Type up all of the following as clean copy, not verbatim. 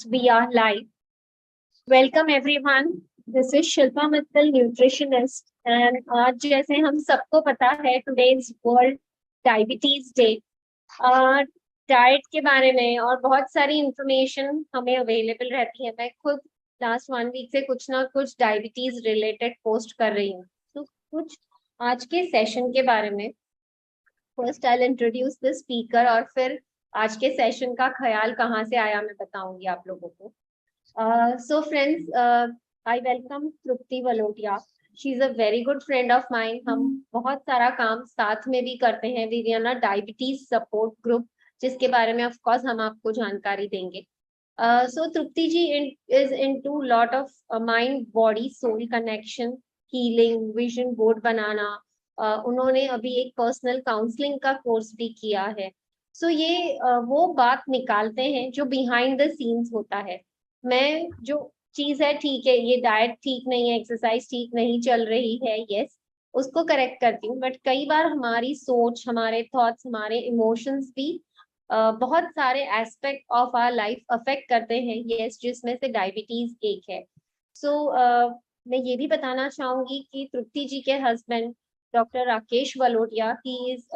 We are live. Welcome everyone. This is Shilpa Mittal, nutritionist, and आज जैसे हम सबको पता है today is world diabetes day. Diet के बारे में और बहुत सारी इंफॉर्मेशन हमें अवेलेबल रहती है। मैं खुद लास्ट 1 वीक से कुछ ना कुछ डायबिटीज रिलेटेड पोस्ट कर रही हूँ। तो कुछ आज के सेशन के बारे में first I introduce the speaker और फिर आज के सेशन का ख्याल कहाँ से आया मैं बताऊंगी आप लोगों को। So friends, I welcome Trupti Valotia. She's a very good friend of mine. हम बहुत सारा काम साथ में भी करते हैं विवियना डायबिटीज सपोर्ट ग्रुप, जिसके बारे में ऑफ कोर्स हम आपको जानकारी देंगे। So Trupti ji is into lot of mind body soul connection, healing, vision board बनाना। उन्होंने अभी एक पर्सनल काउंसलिंग का कोर्स भी किया है। सो ये वो बात निकालते हैं जो बिहाइंड द सीन्स होता है। मैं जो चीज है ठीक है, ये डाइट ठीक नहीं है, एक्सरसाइज ठीक नहीं चल रही है, यस उसको करेक्ट करती हूँ, बट कई बार हमारी सोच, हमारे थॉट्स, हमारे इमोशंस भी बहुत सारे aspect of our life affect करते हैं, यस जिसमें से डायबिटीज एक है। सो मैं ये भी बताना चाहूंगी कि तृप्ति जी के husband doctor Rakesh Valotia, he is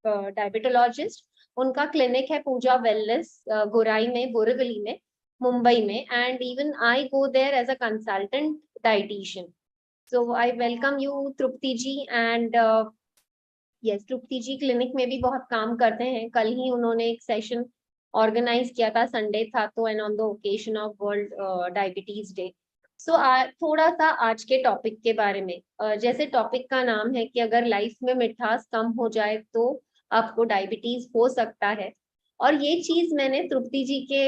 diabetologist. उनका क्लिनिक है पूजा वेलनेस, गोराई में, बोरीवली में, मुंबई में, and even I go there as a consultant dietitian. So I welcome you Tripti ji. And yes, Tripti ji clinic में भी बहुत काम करते हैं। कल ही उन्होंने एक सेशन ऑर्गेनाइज किया था, संडे था तो, and on the occasion of world diabetes day. So थोड़ा सा आज के टॉपिक के बारे में, जैसे टॉपिक का नाम है कि अगर लाइफ में मिठास कम हो जाए तो आपको डायबिटीज हो सकता है। और ये चीज मैंने तृप्ति जी के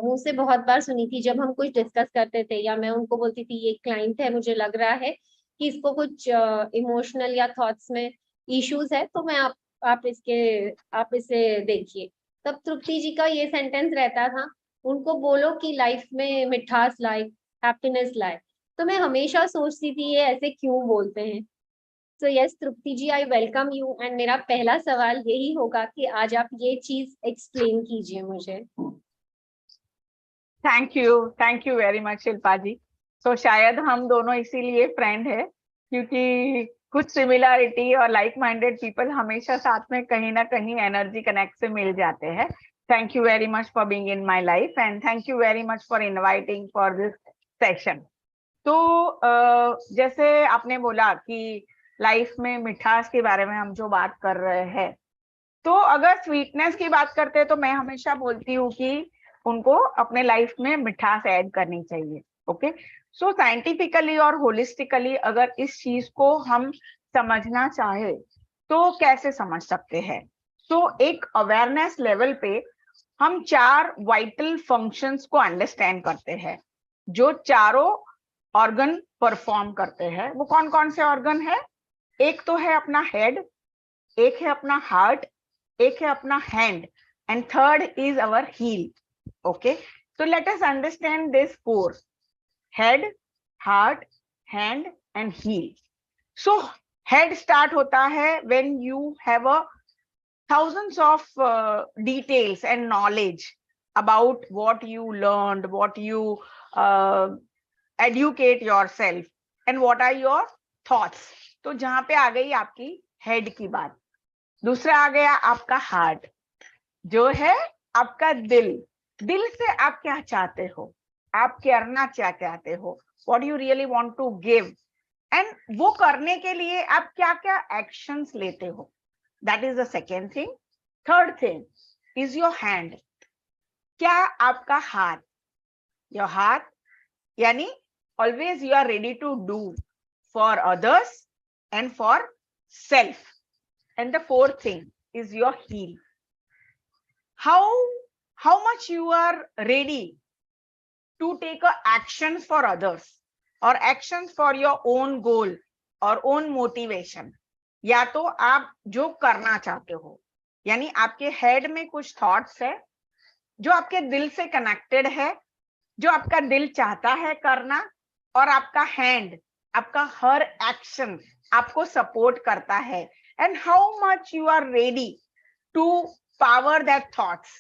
मुंह से बहुत बार सुनी थी जब हम कुछ डिस्कस करते थे, या मैं उनको बोलती थी ये क्लाइंट है, मुझे लग रहा है कि इसको कुछ इमोशनल या थॉट्स में इश्यूज है, तो मैं आप इसे देखिए। तब तृप्ति जी का ये सेंटेंस रहता था, उनको बोलो कि लाइफ में मिठास लाए, हैप्पीनेस लाए। तो मैं हमेशा सोचती थी ये ऐसे क्यों बोलते हैं। So yes Tripti ji, I welcome you, and मेरा पहला सवाल यही होगा कि आज आप ये चीज एक्सप्लेन कीजिए मुझे। Thank you very much Shilpa ji. तो शायद हम दोनों इसीलिए फ्रेंड है, क्योंकि कुछ सिमिलरिटी और लाइक माइंडेड पीपल हमेशा साथ में कहीं ना कहीं एनर्जी कनेक्ट से मिल जाते हैं। Thank you very much for being in my life and thank you very much for inviting for this session. तो जैसे आपने बोला कि लाइफ में मिठास के बारे में हम जो बात कर रहे हैं, तो अगर स्वीटनेस की बात करते हैं तो मैं हमेशा बोलती हूँ कि उनको अपने लाइफ में मिठास ऐड करनी चाहिए। ओके, सो साइंटिफिकली और होलिस्टिकली अगर इस चीज को हम समझना चाहे तो कैसे समझ सकते हैं? तो एक अवेयरनेस लेवल पे हम 4 वाइटल फंक्शंस को अंडरस्टैंड करते हैं, जो चारों ऑर्गन परफॉर्म करते हैं। वो कौन कौन से ऑर्गन है? एक तो है अपना हेड, एक है अपना हार्ट, एक है अपना hand, and third is our heel. Okay, so let us understand this 4: head, heart, hand and heel. So head start होता है when you have a thousands of details and knowledge about what you learned, what you educate yourself and what are your thoughts. तो जहां पे आ गई आपकी head की बात। दूसरा आ गया आपका हार्ट, जो है आपका दिल। दिल से आप क्या चाहते हो, आप करना क्या चाहते हो, what you really want to give, and वो करने के लिए आप क्या क्या एक्शंस लेते हो, that is the second thing. Third thing is your hand. क्या आपका हाथ, योर हाथ यानी always you are ready to do for others and for self. And the fourth thing is your heel. How much you are ready to take a actions for others or actions for your own goal or own motivation. या तो आप जो करना चाहते हो, यानी आपके head में कुछ थॉट्स है जो आपके दिल से कनेक्टेड है, जो आपका दिल चाहता है करना, और आपका हैंड, आपका हर एक्शन आपको सपोर्ट करता है। And how much you are ready to power that thoughts.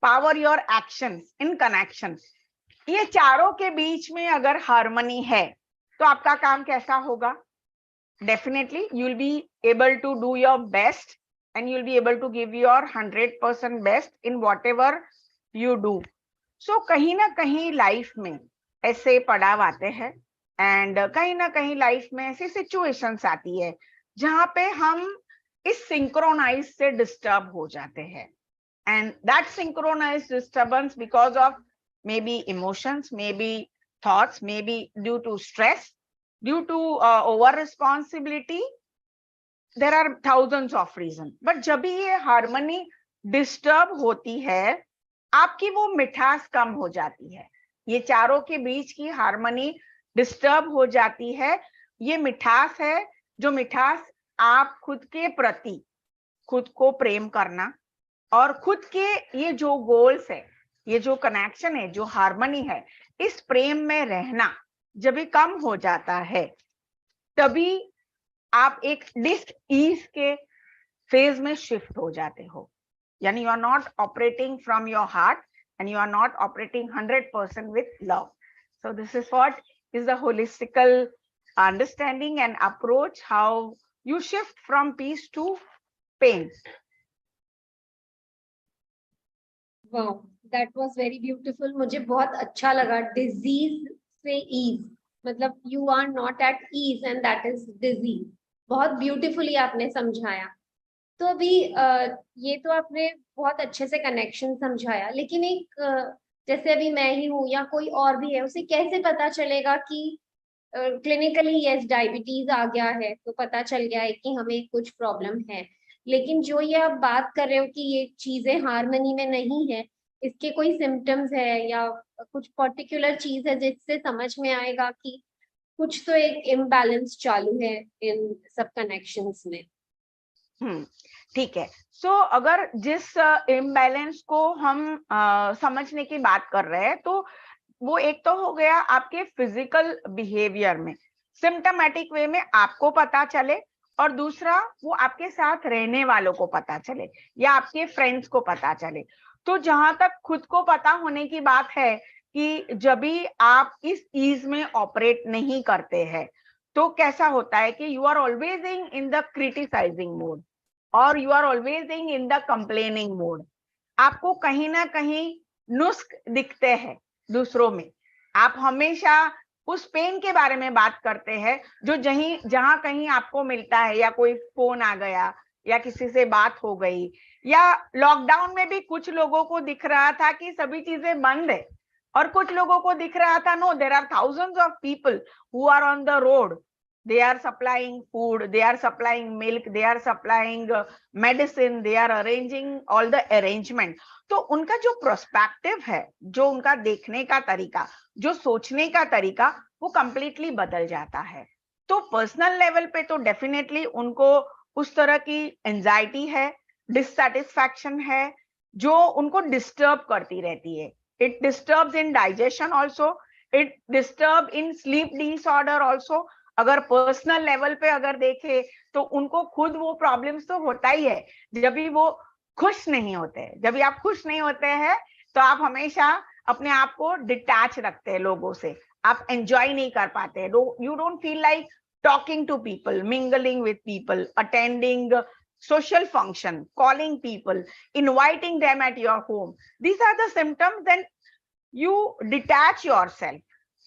Power your actions in connection. ये चारों के बीच में अगर हार्मनी है तो आपका काम कैसा होगा? Definitely you will be able to do your best and you will be able to give your 100% best in whatever you do. So कहीं ना कहीं लाइफ में ऐसे पड़ाव आते हैं एंड कहीं ना कहीं लाइफ में ऐसी सिचुएशंस आती है जहां पे हम इस सिंक्रोनाइज से डिस्टर्ब हो जाते हैं, and that synchronise disturbance because of maybe emotions, maybe thoughts, maybe due to stress, due to over responsibility, there are thousands of reasons. But जब भी ये हार्मनी डिस्टर्ब होती है, आपकी वो मिठास कम हो जाती है। ये चारों के बीच की हार्मनी डिस्टर्ब हो जाती है। ये मिठास है, जो मिठास आप खुद के प्रति, खुद को प्रेम करना और खुद के ये जो गोल्स है, ये जो कनेक्शन है, जो हार्मनी है, इस प्रेम में रहना जब भी कम हो जाता है, तभी आप एक डिस ईज के फेज में शिफ्ट हो जाते हो। यानी you are not operating from your heart and you are not operating 100% with love. So this is what is the holistical understanding and approach, how you shift from peace to pain. Wow, that was very beautiful. मुझे बहुत अच्छा लगा। Disease से ease, मतलब you are not at ease and that is disease. बहुत beautifully आपने समझाया। तो अभी ये तो आपने बहुत अच्छे से कनेक्शन समझाया, लेकिन एक जैसे अभी मैं ही हूँ या कोई और भी है, उसे कैसे पता चलेगा कि क्लिनिकली यस डायबिटीज आ गया है, तो पता चल गया है कि हमें कुछ प्रॉब्लम है, लेकिन जो ये आप बात कर रहे हो कि ये चीजें हार्मनी में नहीं है, इसके कोई सिम्टम्स है या कुछ पर्टिकुलर चीज है जिससे समझ में आएगा कि कुछ तो एक इम्बैलेंस चालू है इन सब कनेक्शंस में? ठीक है। सो अगर जिस इम्बैलेंस को हम समझने की बात कर रहे हैं, तो वो एक तो हो गया आपके फिजिकल बिहेवियर में, सिम्टोमेटिक वे में आपको पता चले, और दूसरा वो आपके साथ रहने वालों को पता चले या आपके फ्रेंड्स को पता चले। तो जहां तक खुद को पता होने की बात है कि जब भी आप इस ईज में ऑपरेट नहीं करते हैं, तो कैसा होता है कि you are always in the criticising mode और you are always in the complaining mode. आपको कहीं ना कहीं नुस्ख दिखते हैं दूसरों में। आप हमेशा उस पेन के बारे में बात करते हैं जो जहां कहीं आपको मिलता है, या कोई फोन आ गया या किसी से बात हो गई, या लॉकडाउन में भी कुछ लोगों को दिख रहा था कि सभी चीजें बंद है, और कुछ लोगों को दिख रहा था no, there are thousands of people who are on the road, they are supplying food, they are supplying milk, they are supplying medicine, they are arranging all the arrangement. तो उनका जो पर्सपेक्टिव है, जो उनका देखने का तरीका, जो सोचने का तरीका, वो कंप्लीटली बदल जाता है। तो पर्सनल लेवल पे तो डेफिनेटली उनको उस तरह की एंजाइटी है, डिससैटिस्फैक्शन है, जो उनको डिस्टर्ब करती रहती है। It disturbs in digestion also, it disturb in sleep disorder also. अगर पर्सनल लेवल पे अगर देखे तो उनको खुद वो प्रॉब्लम्स तो होता ही है जब भी वो खुश नहीं होते हैं। जब भी आप खुश नहीं होते हैं तो आप हमेशा अपने आप को डिटैच रखते हैं लोगों से, आप एंजॉय नहीं कर पाते। You don't feel like talking to people, mingling with people, attending social function, calling people, inviting them at your home. These are the symptoms. Then you detach yourself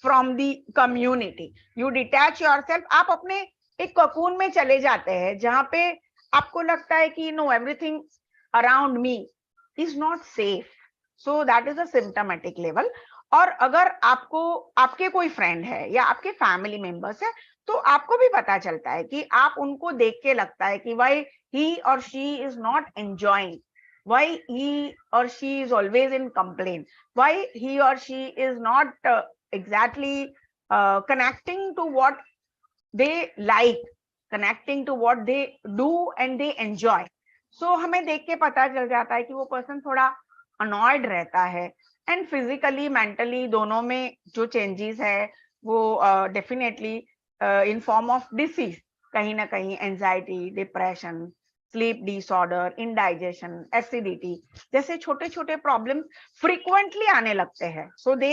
from the community, you detach yourself. आप अपने एक cocoon में चले जाते हैं जहां पे आपको लगता है कि no, everything around me is not safe. So that is a symptomatic level. और अगर आपको आपके कोई फ्रेंड है या आपके फैमिली मेंबर्स है, तो आपको भी पता चलता है कि आप उनको देख के लगता है कि why he or she is not enjoying, why he or she is always in complaint, why he or she is not exactly connecting to what they like, connecting to what they do and they enjoy. So हमें देख के पता चल जाता है कि वो person थोड़ा अनॉयड रहता है, एंड फिजिकली मेंटली दोनों में जो चेंजेस है वो definitely in form of disease, कहीं ना कहीं anxiety, depression, sleep disorder, indigestion, acidity जैसे छोटे छोटे प्रॉब्लम फ्रीक्वेंटली आने लगते हैं. So they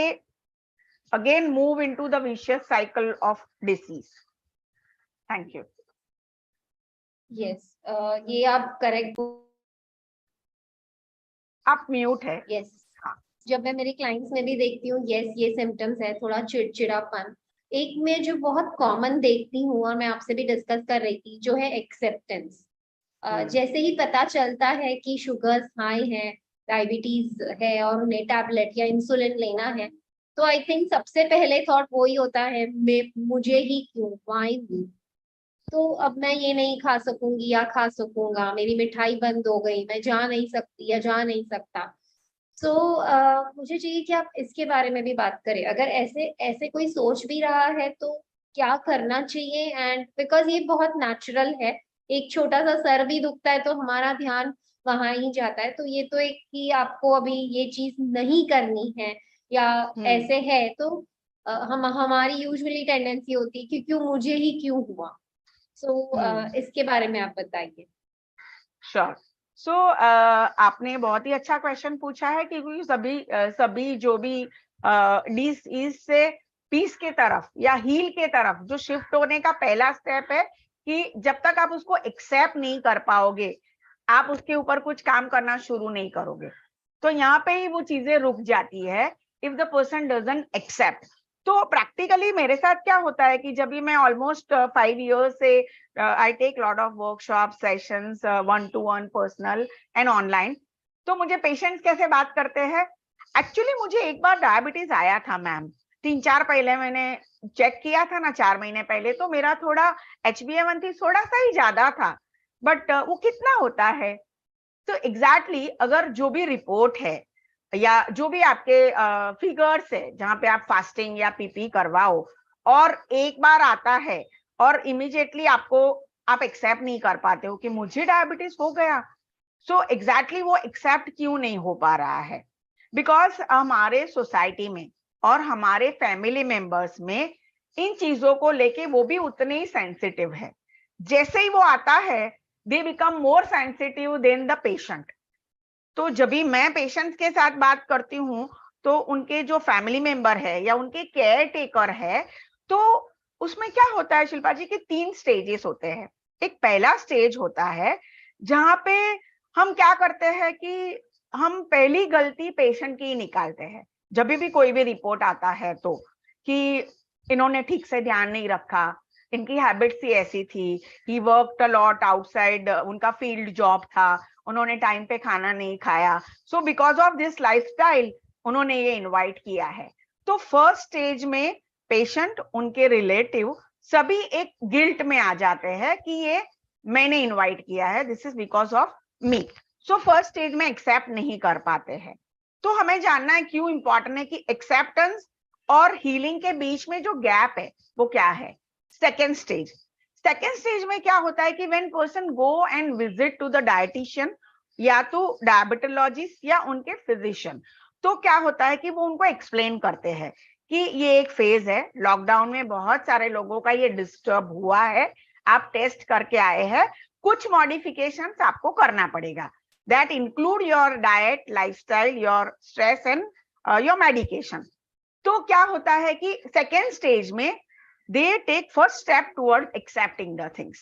again move into the vicious cycle of disease. Thank you. Yes, ये आप करेक्ट. आप म्यूट है. यस, जब मैं मेरे क्लाइंट्स में भी देखती हूँ, यस ये सिम्टम्स है, थोड़ा चिड़चिड़ापन. एक में जो बहुत कॉमन देखती हूँ और मैं आपसे भी डिस्कस कर रही थी, जो है एक्सेप्टेंस. जैसे ही पता चलता है कि शुगर्स हाई है, डायबिटीज है और उन्हें टैबलेट या इंसुलिन लेना है, तो आई थिंक सबसे पहले थॉट वही होता है, मुझे ही क्यों, व्हाई मी. तो अब मैं ये नहीं खा सकूंगी या खा सकूंगा, मेरी मिठाई बंद हो गई, मैं जा नहीं सकती या जा नहीं सकता. सो मुझे चाहिए कि आप इसके बारे में भी बात करें. अगर ऐसे ऐसे कोई सोच भी रहा है तो क्या करना चाहिए. एंड बिकॉज ये बहुत नेचुरल है, एक छोटा सा सर भी दुखता है तो हमारा ध्यान वहां ही जाता है. तो ये तो एक कि आपको अभी ये चीज नहीं करनी है या ऐसे है, तो हम हमारी यूजुअली टेंडेंसी होती है कि क्यों मुझे ही क्यों हुआ. सो इसके बारे में आप बताइए. श्योर. सो आपने बहुत ही अच्छा क्वेश्चन पूछा है, क्योंकि सभी जो भी डिसीज से पीस के तरफ या हील के तरफ जो शिफ्ट होने का पहला स्टेप है, कि जब तक आप उसको एक्सेप्ट नहीं कर पाओगे, आप उसके ऊपर कुछ काम करना शुरू नहीं करोगे. तो यहाँ पे ही वो चीजें रुक जाती है, if the person doesn't accept. तो प्रैक्टिकली मेरे साथ क्या होता है कि जब भी मैं ऑलमोस्ट 5 years से I take lot of workshop sessions, 1-to-1 personal and online. तो मुझे पेशेंट्स कैसे बात करते हैं, एक्चुअली मुझे एक बार डायबिटीज आया था मैम, 3-4 पहले मैंने चेक किया था ना, 4 महीने पहले, तो मेरा थोड़ा HbA1c थोड़ा सा ही ज्यादा था. बट वो कितना होता है. तो एग्जैक्टली अगर जो भी रिपोर्ट है या जो भी आपके फिगर्स है जहां पे आप फास्टिंग या पीपी करवाओ, और एक बार आता है और इमीडिएटली आप एक्सेप्ट नहीं कर पाते हो कि मुझे डायबिटीज हो गया. सो एग्जैक्टली वो एक्सेप्ट क्यों नहीं हो पा रहा है, बिकॉज हमारे सोसाइटी में और हमारे फैमिली मेंबर्स में इन चीजों को लेके वो भी उतने ही सेंसिटिव है. जैसे ही वो आता है, they become more sensitive then the patient. तो जब भी मैं पेशेंट्स के साथ बात करती हूँ, तो उनके जो फैमिली मेंबर है या उनके केयर टेकर है, तो उसमें क्या होता है शिल्पा जी, कि 3 स्टेजेस होते हैं. एक पहला स्टेज होता है जहां पे हम क्या करते हैं कि हम पहली गलती पेशेंट की निकालते हैं. जब भी कोई भी रिपोर्ट आता है तो, कि इन्होंने ठीक से ध्यान नहीं रखा, इनकी हैबिट्स ही ऐसी थी, he worked a lot outside, उनका फील्ड जॉब था, उन्होंने टाइम पे खाना नहीं खाया, so because of this lifestyle उन्होंने ये इनवाइट किया है. तो फर्स्ट स्टेज में पेशेंट, उनके रिलेटिव सभी एक गिल्ट में आ जाते हैं कि ये मैंने इनवाइट किया है, this is because of me. So first stage में एक्सेप्ट नहीं कर पाते हैं. तो हमें जानना है क्यों इंपॉर्टेंट है कि एक्सेप्टेंस और हीलिंग के बीच में जो गैप है वो क्या है. सेकेंड स्टेज में क्या होता है कि when person go and visit to the dietitian या तो डायबिटोलॉजिस्ट या उनके फिजिशियन, तो क्या होता है कि वो उनको एक्सप्लेन करते हैं कि ये एक फेज है, लॉकडाउन में बहुत सारे लोगों का ये डिस्टर्ब हुआ है, आप टेस्ट करके आए हैं, कुछ मॉडिफिकेशंस आपको करना पड़ेगा, that include your diet, lifestyle, your stress and your medication. तो क्या होता है कि सेकेंड स्टेज में they take first step towards accepting the things.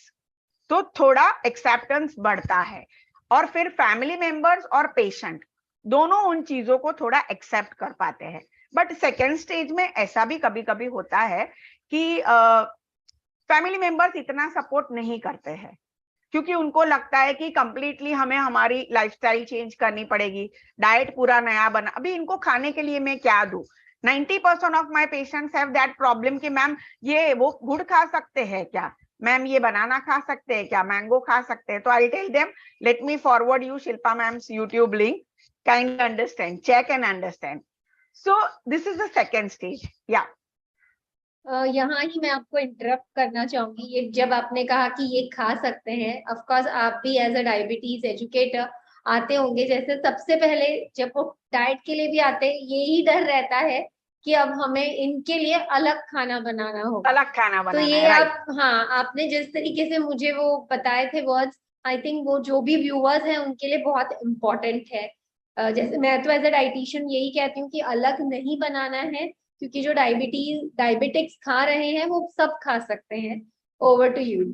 तो थोड़ा एक्सेप्टेंस बढ़ता है और फिर फैमिली मेंबर्स और पेशेंट दोनों उन चीजों को थोड़ा एक्सेप्ट कर पाते हैं. बट सेकेंड स्टेज में ऐसा भी कभी कभी होता है कि फैमिली मेंबर्स इतना सपोर्ट नहीं करते हैं, क्योंकि उनको लगता है कि कंप्लीटली हमें हमारी लाइफस्टाइल चेंज करनी पड़ेगी, डाइट पूरा नया बना, अभी इनको खाने के लिए मैं क्या दूं. 90% of my patients have that problem कि मैम ये वो गुड़ खा सकते हैं क्या, मैम ये बनाना खा सकते हैं क्या, मैंगो खा सकते हैं. तो I tell them, let me forward you Shilpa ma'am's YouTube link, kindly understand, check and understand. So this is the second stage. या यहाँ ही मैं आपको इंटरप्ट करना चाहूंगी. ये जब आपने कहा कि ये खा सकते हैं, ऑफ कोर्स आप भी एज अ डायबिटीज एजुकेटर आते होंगे, जैसे सबसे पहले जब वो डाइट के लिए भी आते हैं, यही डर रहता है कि अब हमें इनके लिए अलग खाना बनाना होगा. अलग खाना तो बनाना ये है, आप, हाँ, आपने जिस तरीके से मुझे वो बताए थे वर्ड्स, आई थिंक वो जो भी व्यूअर्स हैं उनके लिए बहुत इम्पोर्टेंट है। जैसे मैं तो एज अ डाइटिशियन यही कहती हूँ कि अलग नहीं बनाना है, क्योंकि जो डायबिटिक्स खा रहे हैं वो सब खा सकते हैं। Over to you.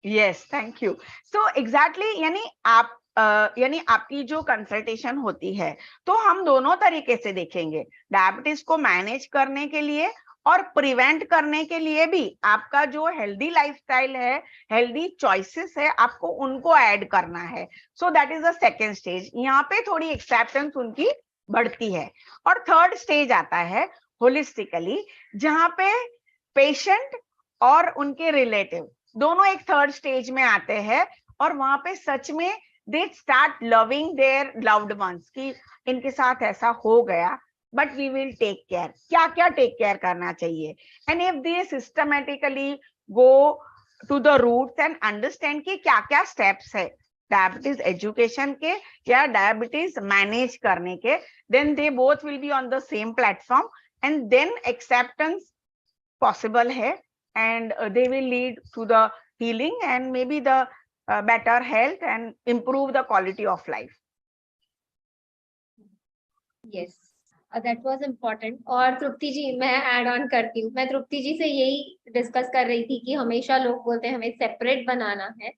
Yes, thank you. So exactly, यानी आपकी जो कंसल्टेशन होती है तो हम दोनों तरीके से देखेंगे, डायबिटीज को मैनेज करने के लिए और प्रिवेंट करने के लिए भी आपका जो हेल्दी लाइफस्टाइल है, हेल्दी चॉइसेस है, आपको उनको ऐड करना है। So that is the second stage. यहाँ पे थोड़ी एक्सेप्टेंस उनकी बढ़ती है। और थर्ड स्टेज आता है होलिस्टिकली, जहाँ पे पेशेंट और उनके रिलेटिव दोनों एक थर्ड स्टेज में आते हैं, और वहां पे सच में they start loving their loved ones कि इनके साथ ऐसा हो गया, but we will take care. क्या क्या टेक केयर करना चाहिए, and if they systematically go to the roots and understand कि क्या क्या स्टेप्स है डायबिटीज एजुकेशन के या डायबिटीज मैनेज करने के, then they both will be on the same platform, and then acceptance possible है, and they will lead to the healing and maybe the better health and improve the quality of life. Yes, that was important. और तृप्ति जी, मैं add on करती हूँ। मैं तृप्ति जी से यही discuss कर रही थी कि हमेशा लोग बोलते हैं हमें सेपरेट बनाना है,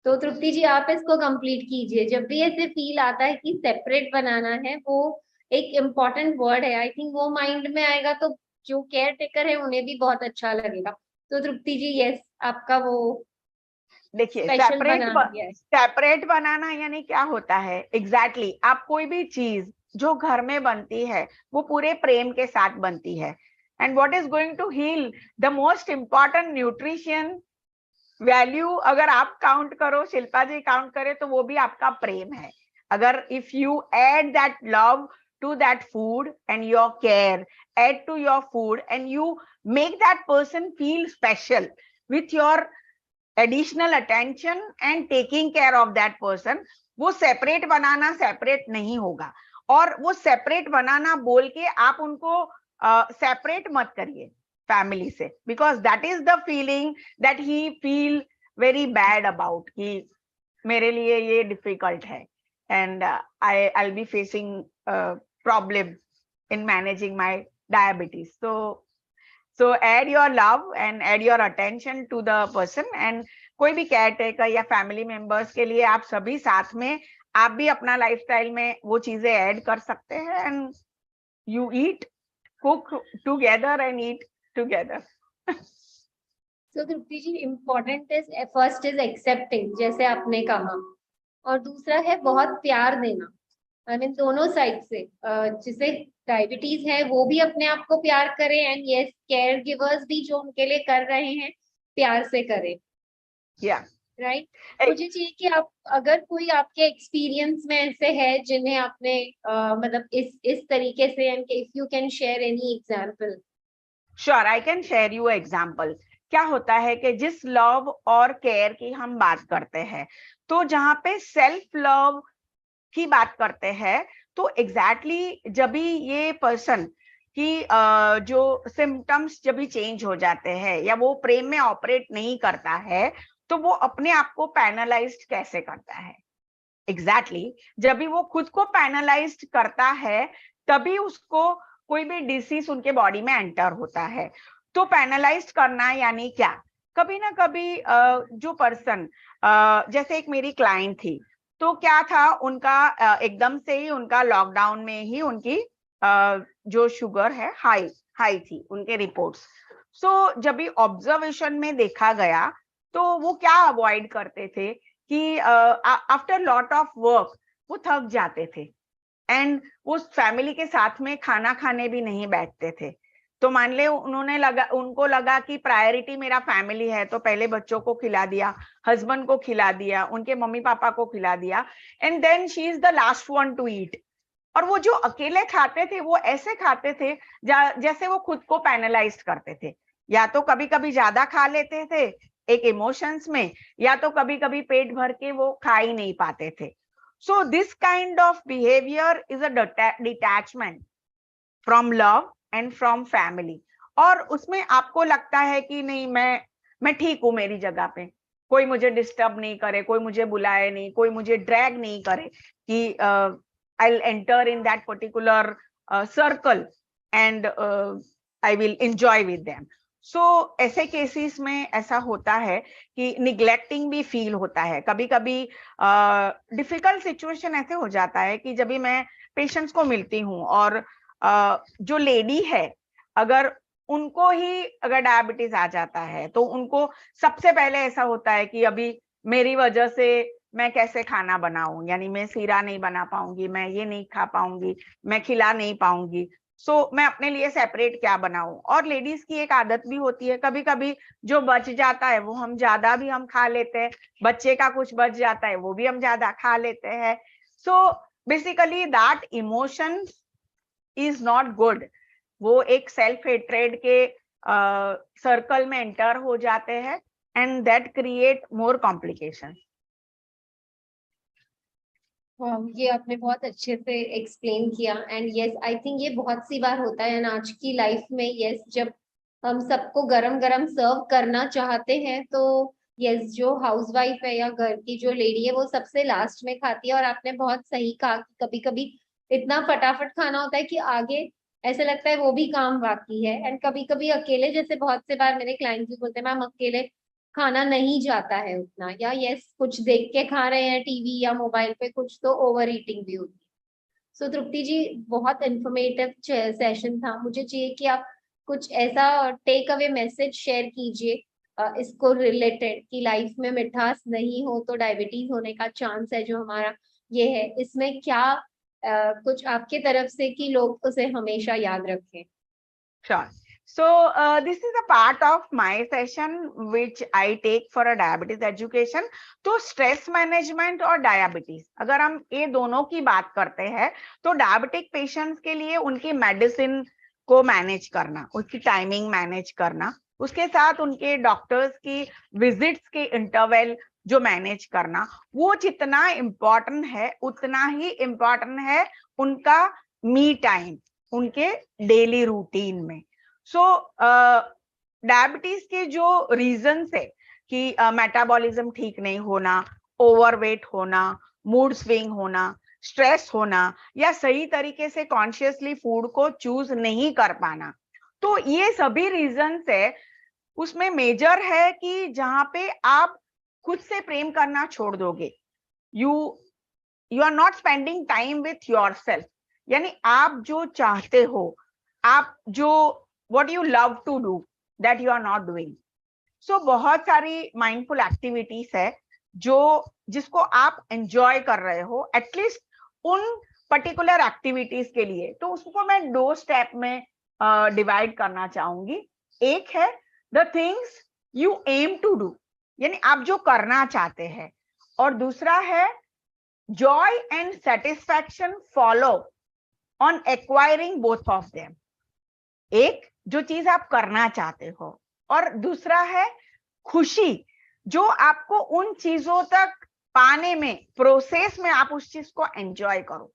तो तृप्ति जी आप इसको कंप्लीट कीजिए। जब भी ऐसे फील आता है कि सेपरेट बनाना है, वो एक इम्पोर्टेंट वर्ड है। आई थिंक वो माइंड में आएगा तो जो केयर टेकर है उन्हें भी बहुत अच्छा लगेगा। तो तृप्ति जी, यस, आपका वो देखिए, स्पेशल बना दिया है। सेपरेट बनाना यानी क्या होता है एग्जैक्टली आप कोई भी चीज जो घर में बनती है वो पूरे प्रेम के साथ बनती है, and what is going to heal the most important nutrition value, अगर आप काउंट करो, शिल्पा जी काउंट करे, तो वो भी आपका प्रेम है। अगर if you add that love to that food and your care, add to your food and you make that person feel special with your additional attention and taking care of that person, वो separate बनाना separate नहीं होगा। और वो separate बनाना बोल के आप उनको separate मत करिए फैमिली से, because that is the feeling that he feel very bad about कि मेरे लिए ये डिफिकल्ट है, and I be facing problem in managing my diabetes. So add your love and add your attention to the person, and कोई भी care taker या family members के लिए आप सभी साथ में आप भी अपना लाइफस्टाइल में वो चीजें ऐड कर सकते हैं, and you eat, cook together and eat together. तो Tripti ji, important is first is accepting, जैसे आपने कहा, और दूसरा है बहुत प्यार देना। आई मीन दोनों साइड से, जिसे डायबिटीज है वो भी अपने आप को प्यार करे, एंड यस, केयर गिवर्स भी जो उनके लिए कर रहे हैं प्यार से करे। राइट। मुझे चाहिए कि आप, अगर कोई आपके एक्सपीरियंस में ऐसे है जिन्हें आपने मतलब इस तरीके से, and if you can share any example. Sure, I can share you example. क्या होता है कि जिस लव और केयर की हम बात करते हैं, तो जहाँ पे सेल्फ लव की बात करते हैं, तो एग्जैक्टली जब भी ये पर्सन की जो सिम्टम्स जब भी चेंज हो जाते हैं या वो प्रेम में ऑपरेट नहीं करता है, तो वो अपने आप को पैनलाइज्ड कैसे करता है। एग्जैक्टली जब भी वो खुद को पैनलाइज्ड करता है, तभी उसको कोई भी डिसीज उनके बॉडी में एंटर होता है। तो पैनलाइज्ड करना यानी क्या, कभी ना कभी जो पर्सन, जैसे एक मेरी क्लाइंट थी, तो क्या था उनका एकदम से ही उनका लॉकडाउन में ही उनकी जो शुगर है हाई थी उनके रिपोर्ट्स। सो जब भी ऑब्जर्वेशन में देखा गया, तो वो क्या अवॉइड करते थे कि आफ्टर लॉट ऑफ वर्क वो थक जाते थे, एंड वो फैमिली के साथ में खाना खाने भी नहीं बैठते थे। तो मान ले उनको लगा कि प्रायोरिटी मेरा फैमिली है, तो पहले बच्चों को खिला दिया, हस्बैंड को खिला दिया, उनके मम्मी पापा को खिला दिया, and then she is the last one to eat. और वो जो अकेले खाते थे वो ऐसे खाते थे जैसे वो खुद को पैनलाइज करते थे, या तो कभी कभी ज्यादा खा लेते थे एक इमोशंस में, या तो कभी कभी पेट भर के वो खा ही नहीं पाते थे। So this kind of behaviour is a detachment from love and from family. और उसमें आपको लगता है कि नहीं, मैं ठीक हूं मेरी जगह पे, कोई मुझे डिस्टर्ब नहीं करे, कोई मुझे बुलाए नहीं, कोई मुझे ड्रैग नहीं करे कि I will enter in that particular circle and I will enjoy with them. So ऐसे केसेस में ऐसा होता है कि निग्लेक्टिंग भी फील होता है। कभी कभी डिफिकल्ट सिचुएशन ऐसे हो जाता है कि जब भी मैं पेशेंट्स को मिलती हूँ और जो लेडी है अगर उनको ही अगर डायबिटीज आ जाता है तो उनको सबसे पहले ऐसा होता है कि अभी मेरी वजह से मैं कैसे खाना बनाऊं, यानी मैं सीरा नहीं बना पाऊंगी, मैं ये नहीं खा पाऊंगी, मैं खिला नहीं पाऊंगी, सो मैं अपने लिए सेपरेट क्या बनाऊं। और लेडीज की एक आदत भी होती है, कभी कभी जो बच जाता है वो हम ज्यादा भी हम खा लेते हैं, बच्चे का कुछ बच जाता है वो भी हम ज्यादा खा लेते हैं। So basically that emotion is not good. वो एक सेल्फ हेट्रेड के सर्कल में एंटर हो जाते हैं and that create more complication. ये आपने बहुत अच्छे से एक्सप्लेन किया। एंड यस, आई थिंक ये बहुत सी बार होता है आज की लाइफ में। यस, जब हम सबको गरम गरम सर्व करना चाहते हैं तो यस, जो हाउसवाइफ है या घर की जो लेडी है वो सबसे लास्ट में खाती है। और आपने बहुत सही कहा कि कभी कभी इतना फटाफट खाना होता है कि आगे ऐसे लगता है वो भी काम बाकी है। एंड कभी कभी अकेले, जैसे बहुत से बार मेरे क्लाइंट्स भी बोलते हैं मैम अकेले खाना नहीं जाता है उतना, या यस कुछ देख के खा रहे हैं टीवी या मोबाइल पे कुछ, तो ओवर ईटिंग भी होती है। सो तृप्ति जी, बहुत इंफॉर्मेटिव सेशन था। मुझे चाहिए कि आप कुछ ऐसा टेक अवे मैसेज शेयर कीजिए इसको रिलेटेड कि लाइफ में मिठास नहीं हो तो डायबिटीज होने का चांस है जो हमारा ये है, इसमें क्या कुछ आपके तरफ से कि लोग उसे हमेशा याद रखें। Sure. So this is a part of my session which I take for a diabetes education. तो स्ट्रेस मैनेजमेंट और डायबिटीज, अगर हम ये दोनों की बात करते हैं तो डायबिटिक पेशेंट्स के लिए उनकी मेडिसिन को मैनेज करना, उसकी टाइमिंग मैनेज करना, उसके साथ उनके डॉक्टर्स की विजिट्स के इंटरवल जो मैनेज करना, वो जितना इम्पोर्टेंट है उतना ही इम्पोर्टेंट है उनका मी टाइम उनके डेली रूटीन में। सो डायबिटीज के जो रीजंस है कि मेटाबॉलिज्म ठीक नहीं होना, ओवरवेट होना, मूड स्विंग होना, स्ट्रेस होना, या सही तरीके से कॉन्शियसली फूड को चूज नहीं कर पाना, तो ये सभी रीजंस है। उसमें मेजर है कि जहां पे आप खुद से प्रेम करना छोड़ दोगे, you are not spending time with yourself, यानी आप जो चाहते हो, आप जो what you love to do that you are not doing. So बहुत सारी माइंडफुल एक्टिविटीज है जो जिसको आप एंजॉय कर रहे हो, एटलीस्ट उन पर्टिकुलर एक्टिविटीज के लिए। तो उसको मैं 2 स्टेप में डिवाइड करना चाहूंगी। एक है the things you aim to do, यानी आप जो करना चाहते हैं, और दूसरा है joy and satisfaction follow on acquiring both of them। एक जो चीज आप करना चाहते हो और दूसरा है खुशी जो आपको उन चीजों तक पाने में, प्रोसेस में आप उस चीज को एंजॉय करो।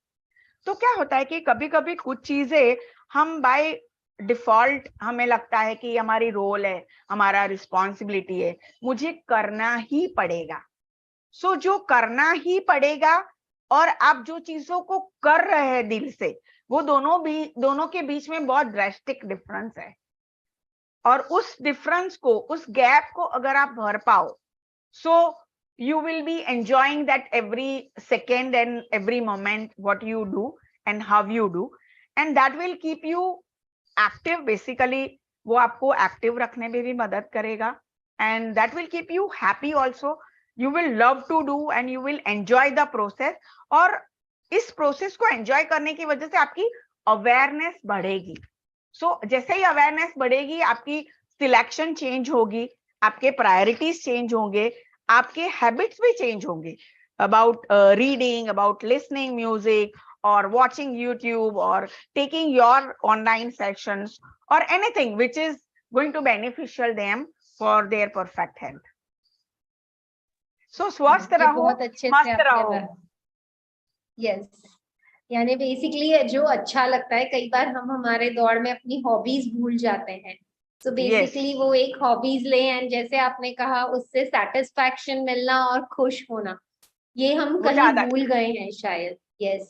तो क्या होता है कि कभी कभी कुछ चीजें हम बाय डिफॉल्ट हमें लगता है कि हमारी रोल है, हमारा रिस्पॉन्सिबिलिटी है, मुझे करना ही पड़ेगा। सो जो करना ही पड़ेगा और आप जो चीजों को कर रहे हैं दिल से, वो दोनों के बीच में बहुत ड्रास्टिक डिफरेंस है। और उस डिफरेंस को, उस गैप को अगर आप भर पाओ, सो you will be enjoying that every second and every moment what you do and how you do, and that will keep you active basically। वो आपको एक्टिव रखने में भी मदद करेगा, and that will keep you happy also। You will love to do and you will enjoy the process। और इस process को एंजॉय करने की वजह से आपकी अवेयरनेस बढ़ेगी। सो जैसे ही अवेयरनेस बढ़ेगी, आपकी सिलेक्शन चेंज होगी, आपके प्रायोरिटीज चेंज होंगे, आपके हैबिट्स भी चेंज होंगे about reading, about listening music और वॉचिंग यूट्यूब और टेकिंग योर ऑनलाइन सेशंस और anything which is going to beneficial them for their perfect health. So स्वस्थ रहो, बहुत अच्छे मस्त से रहो। यस, यानी बेसिकली जो अच्छा लगता है, कई बार हम हमारे दौड़ में अपनी हॉबीज भूल जाते हैं So basically वो एक हॉबीज ले एंड जैसे आपने कहा उससे सेटिस्फैक्शन मिलना और खुश होना, ये हम कहीं भूल गए हैं शायद. यस,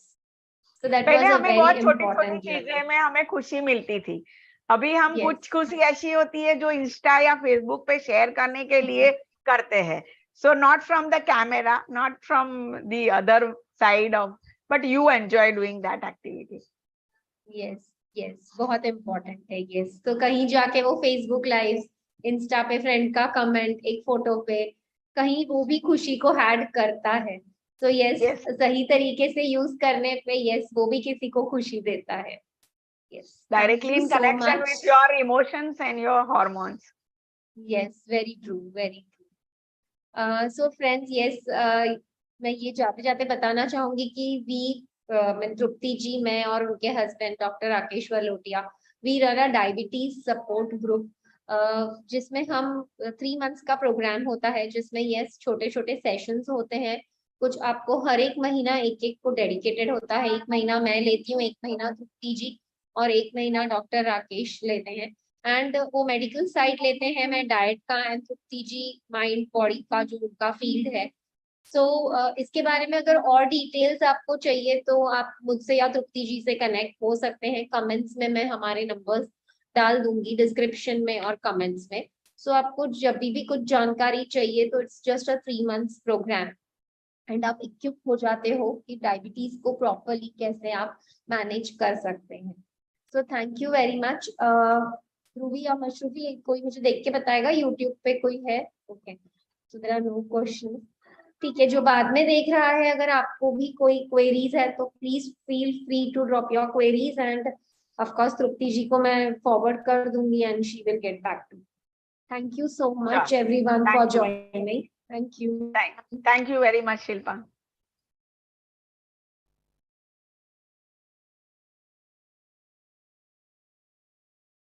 सो दैट पहले वाज अ हमें वेरी बहुत छोटी छोटी इम्पोर्टेंट चीजें में हमें खुशी मिलती थी. अभी हम Yes. कुछ खुशी ऐसी होती है जो इंस्टा या फेसबुक पे शेयर करने के लिए करते हैं. So not from the camera, not from the other side of, but you enjoy doing that activity. Yes yes, बहुत इम्पोर्टेंट है. यस, तो कहीं जाके वो फेसबुक लाइव, इंस्टा पे फ्रेंड का कमेंट एक फोटो पे, कहीं वो भी खुशी को ऐड करता है. तो यस, Yes. सही तरीके से यूज करने पे यस वो भी किसी को खुशी देता है. Yes, Directly in connection with your emotions and your hormones. Yes, very true, very true. So friends, yes, मैं ये जाते जाते बताना चाहूंगी कि मैं तृप्ति जी, मैं और उनके husband doctor Rakesh Valotia, we run a diabetes support group, जिसमें हम 3 मंथ्स का प्रोग्राम होता है, जिसमें यस छोटे छोटे सेशंस होते हैं. कुछ आपको हर एक महीना एक एक को डेडिकेटेड होता है. एक महीना मैं लेती हूँ, एक महीना तृप्ति जी, और एक महीना डॉक्टर राकेश लेते हैं. एंड वो मेडिकल साइड लेते हैं, मैं डाइट का, and Tripti ji mind body का जो उनका फील्ड है. सो इसके बारे में अगर और डिटेल्स आपको चाहिए तो आप मुझसे या तृप्ति जी से कनेक्ट हो सकते हैं. कमेंट्स में मैं हमारे नंबर्स डाल दूंगी डिस्क्रिप्शन में और कमेंट्स में. सो आपको जब भी कुछ जानकारी चाहिए तो it's just a 3 months programme and आप इक्विप हो जाते हो कि डायबिटीज को प्रॉपरली कैसे आप मैनेज कर सकते हैं. So thank you very much. Dhruvi या मशरूफी, कोई मुझे देख के बताएगा यूट्यूब पे कोई है? Okay, so there are no question. ठीक है, जो बाद में देख रहा है, अगर आपको भी कोई क्वेरीज है तो please feel free to drop your queries and of course Tripti ji को मैं फॉरवर्ड कर दूंगी and she will get back to. Thank you so much everyone for joining. Thank you. Thank you very much, Shilpa.